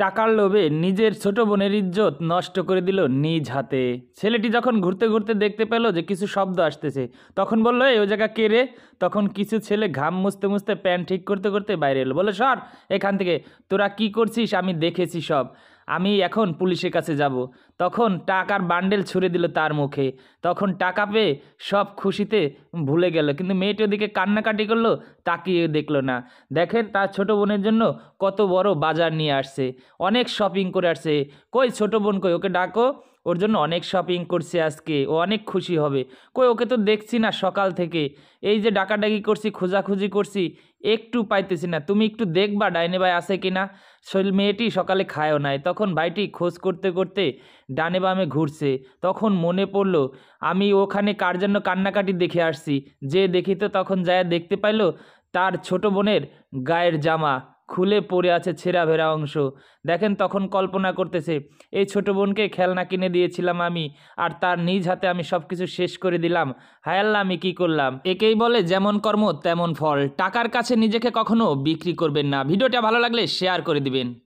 টাকার লোভে নিজের ছোট বোনের ইজ্জত নষ্ট করে দিল নিজ হাতে। ছেলেটি যখন ঘুরতে ঘুরতে দেখতে পেল যে কিছু শব্দ আসতেছে, তখন বলল, এই ওই জায়গা কে রে? তখন কিছু ছেলে ঘাম মুছতে মুছতে প্যান্ট ঠিক করতে করতে বাইরে এলো, বলে, সর এখান থেকে, তোরা কি করছিস আমি দেখেছি সব, আমি এখন পুলিশের কাছে যাব। তখন টাকার বান্ডেল ছুঁড়ে দিল তার মুখে। তখন টাকা পেয়ে সব খুশিতে ভুলে গেল, কিন্তু মেয়েটি ওদিকে কান্নাকাটি করলো, তাকিয়ে দেখলো না। দেখেন তার ছোট বোনের জন্য কত বড় বাজার নিয়ে আসছে, অনেক শপিং করে আসছে। কই ছোট বোন কই, ওকে ডাকো, ওর জন্য অনেক শপিং করছে আজকে, ও অনেক খুশি হবে। কই ওকে তো দেখছি না সকাল থেকে, এই যে ডাকাডাকি করছি, খোঁজাখুঁজি করছি, একটু পাইতেছি না, তুমি একটু দেখবা ডাইনে ভাই আছে কিনা। মেয়েটি সকালে খায়ও নাই। তখন ভাইটি খোঁজ করতে করতে ডানে বামে ঘুরছে। তখন মনে পড়ল, আমি ওখানে কার জন্য কান্নাকাটি দেখে আসছি। যে দেখি তো তখন যায় দেখতে পাইলো তার ছোট বোনের গায়ের জামা খুলে পড়ে আছে, ছেঁড়া ভেড়া অংশ। দেখেন তখন কল্পনা করতেছে, এই ছোট বোনকে খেলনা কিনে দিয়েছিলাম আমি, আর তার নিজ হাতে আমি সব কিছু শেষ করে দিলাম। হায় আল্লাহ, আমি কি করলাম। একেই বলে যেমন কর্ম তেমন ফল। টাকার কাছে নিজেকে কখনো বিক্রি করবেন না। ভিডিওটা ভালো লাগলে শেয়ার করে দিবেন।